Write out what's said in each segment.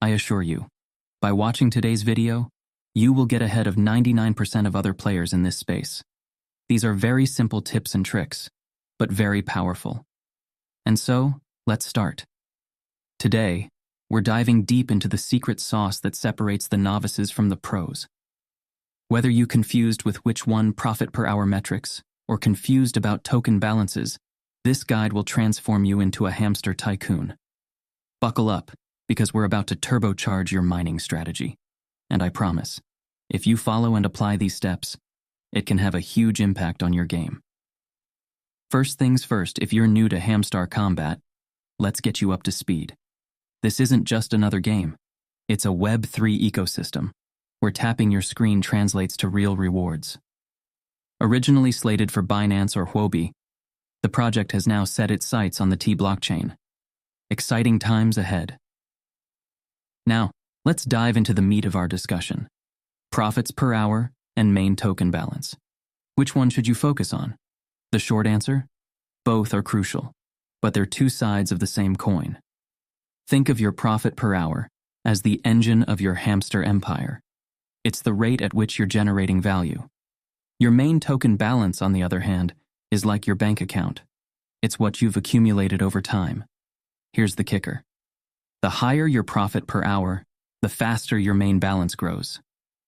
I assure you, by watching today's video, you will get ahead of 99% of other players in this space. These are very simple tips and tricks, but very powerful. And so, let's start. Today, we're diving deep into the secret sauce that separates the novices from the pros. Whether you confused with which one profit per hour metrics or confused about token balances, this guide will transform you into a hamster tycoon. Buckle up, because we're about to turbocharge your mining strategy. And I promise, if you follow and apply these steps, it can have a huge impact on your game. First things first, if you're new to Hamster Kombat, let's get you up to speed. This isn't just another game. It's a Web3 ecosystem, where tapping your screen translates to real rewards. Originally slated for Binance or Huobi, the project has now set its sights on the T blockchain. Exciting times ahead. Now, let's dive into the meat of our discussion. Profits per hour and main token balance. Which one should you focus on? The short answer? Both are crucial, but they're two sides of the same coin. Think of your profit per hour as the engine of your hamster empire. It's the rate at which you're generating value. Your main token balance, on the other hand, is like your bank account. It's what you've accumulated over time. Here's the kicker. The higher your profit per hour, the faster your main balance grows.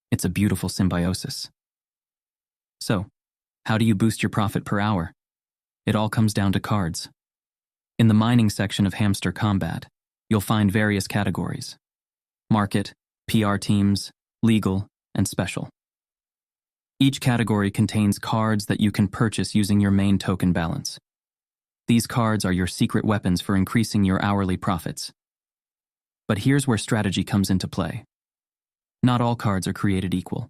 It's a beautiful symbiosis. So, how do you boost your profit per hour? It all comes down to cards. In the mining section of Hamster Kombat, you'll find various categories: market, PR teams, legal, and special. Each category contains cards that you can purchase using your main token balance. These cards are your secret weapons for increasing your hourly profits. But here's where strategy comes into play. Not all cards are created equal.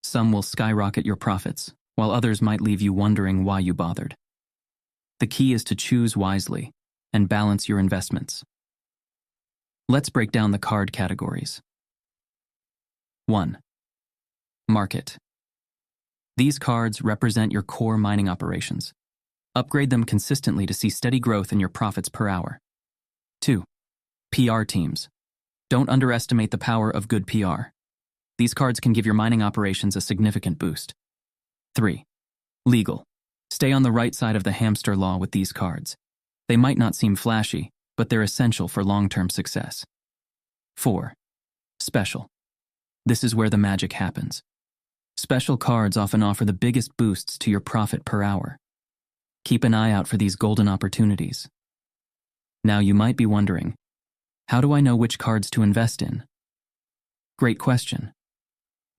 Some will skyrocket your profits, while others might leave you wondering why you bothered. The key is to choose wisely and balance your investments. Let's break down the card categories. 1. Market. These cards represent your core mining operations. Upgrade them consistently to see steady growth in your profits per hour. 2. PR teams. Don't underestimate the power of good PR. These cards can give your mining operations a significant boost. 3. Legal. Stay on the right side of the hamster law with these cards. They might not seem flashy, but they're essential for long-term success. 4. Special. This is where the magic happens. Special cards often offer the biggest boosts to your profit per hour. Keep an eye out for these golden opportunities. Now you might be wondering, how do I know which cards to invest in? Great question.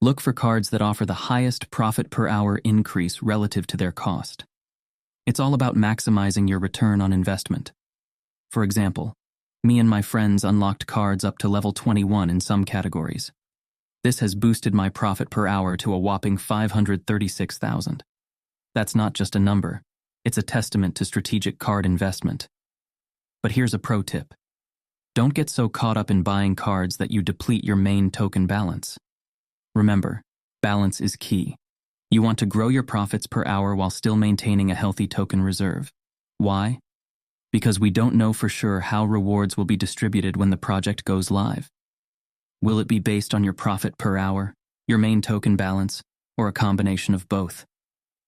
Look for cards that offer the highest profit per hour increase relative to their cost. It's all about maximizing your return on investment. For example, me and my friends unlocked cards up to level 21 in some categories. This has boosted my profit per hour to a whopping 536,000. That's not just a number, it's a testament to strategic card investment. But here's a pro tip. Don't get so caught up in buying cards that you deplete your main token balance. Remember, balance is key. You want to grow your profits per hour while still maintaining a healthy token reserve. Why? Because we don't know for sure how rewards will be distributed when the project goes live. Will it be based on your profit per hour, your main token balance, or a combination of both?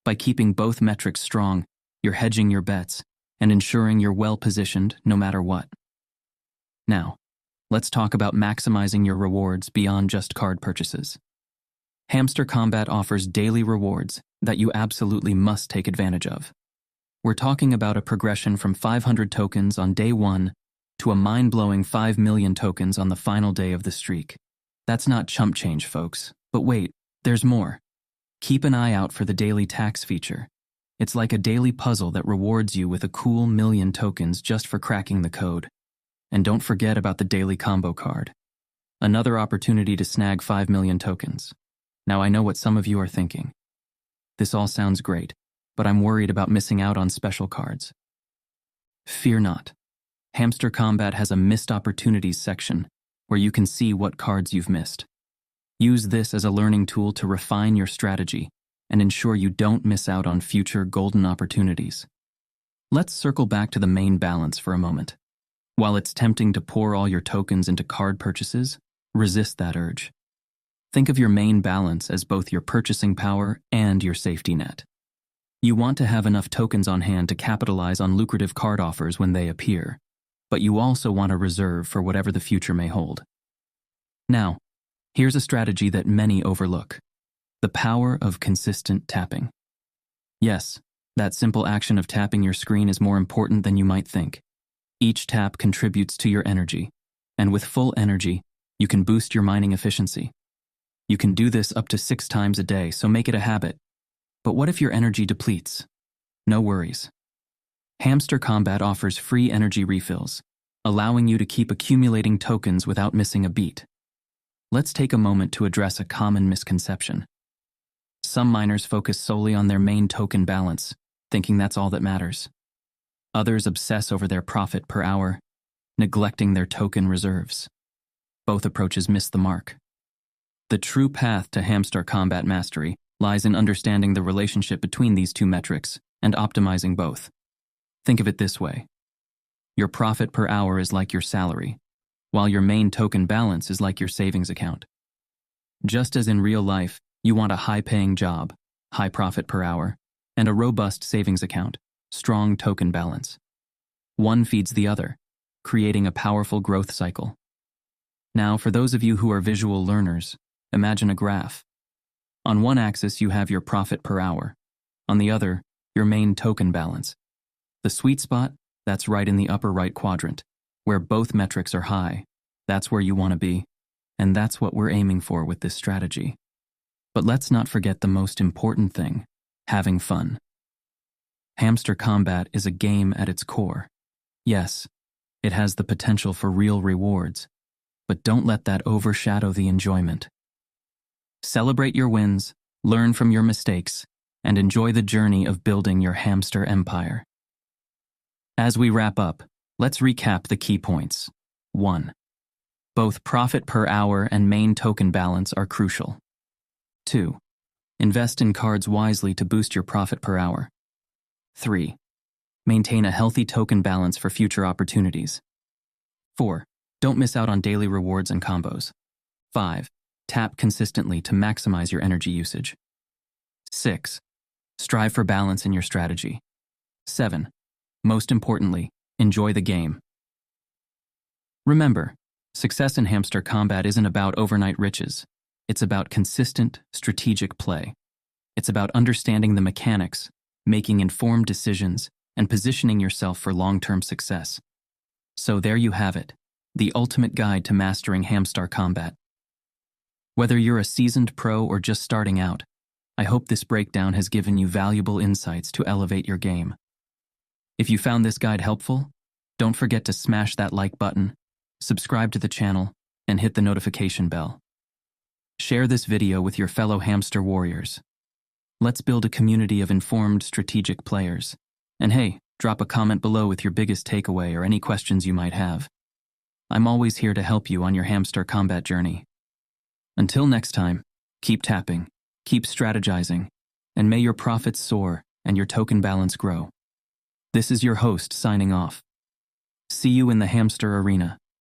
By keeping both metrics strong, you're hedging your bets and ensuring you're well-positioned no matter what. Now, let's talk about maximizing your rewards beyond just card purchases. Hamster Kombat offers daily rewards that you absolutely must take advantage of. We're talking about a progression from 500 tokens on day 1 to a mind-blowing 5 million tokens on the final day of the streak. That's not chump change, folks. But wait, there's more. Keep an eye out for the daily tax feature. It's like a daily puzzle that rewards you with a cool 1,000,000 tokens just for cracking the code. And don't forget about the daily combo card. Another opportunity to snag 5 million tokens. Now I know what some of you are thinking. This all sounds great, but I'm worried about missing out on special cards. Fear not. Hamster Kombat has a missed opportunities section where you can see what cards you've missed. Use this as a learning tool to refine your strategy and ensure you don't miss out on future golden opportunities. Let's circle back to the main balance for a moment. While it's tempting to pour all your tokens into card purchases, resist that urge. Think of your main balance as both your purchasing power and your safety net. You want to have enough tokens on hand to capitalize on lucrative card offers when they appear, but you also want a reserve for whatever the future may hold. Now, here's a strategy that many overlook: the power of consistent tapping. Yes, that simple action of tapping your screen is more important than you might think. Each tap contributes to your energy, and with full energy, you can boost your mining efficiency. You can do this up to 6 times a day, so make it a habit. But what if your energy depletes? No worries. Hamster Kombat offers free energy refills, allowing you to keep accumulating tokens without missing a beat. Let's take a moment to address a common misconception. Some miners focus solely on their main token balance, thinking that's all that matters. Others obsess over their profit per hour, neglecting their token reserves. Both approaches miss the mark. The true path to Hamster Kombat mastery lies in understanding the relationship between these two metrics and optimizing both. Think of it this way: your profit per hour is like your salary, while your main token balance is like your savings account. Just as in real life, you want a high-paying job, high profit per hour, and a robust savings account, strong token balance. One feeds the other, creating a powerful growth cycle. Now, for those of you who are visual learners, imagine a graph. On one axis, you have your profit per hour. On the other, your main token balance. The sweet spot, that's right in the upper right quadrant, where both metrics are high. That's where you want to be, and that's what we're aiming for with this strategy. But let's not forget the most important thing: having fun. Hamster Kombat is a game at its core. Yes, it has the potential for real rewards, but don't let that overshadow the enjoyment. Celebrate your wins, learn from your mistakes, and enjoy the journey of building your hamster empire. As we wrap up, let's recap the key points. 1. Both profit per hour and main token balance are crucial. 2. Invest in cards wisely to boost your profit per hour. 3. Maintain a healthy token balance for future opportunities. 4. Don't miss out on daily rewards and combos. 5. Tap consistently to maximize your energy usage. 6. Strive for balance in your strategy. 7. Most importantly, enjoy the game. Remember, success in Hamster Kombat isn't about overnight riches. It's about consistent, strategic play. It's about understanding the mechanics, making informed decisions, and positioning yourself for long-term success. So there you have it, the ultimate guide to mastering Hamster Kombat. Whether you're a seasoned pro or just starting out, I hope this breakdown has given you valuable insights to elevate your game. If you found this guide helpful, don't forget to smash that like button, subscribe to the channel, and hit the notification bell. Share this video with your fellow hamster warriors. Let's build a community of informed, strategic players. And hey, drop a comment below with your biggest takeaway or any questions you might have. I'm always here to help you on your Hamster Kombat journey. Until next time, keep tapping, keep strategizing, and may your profits soar and your token balance grow. This is your host signing off. See you in the hamster arena.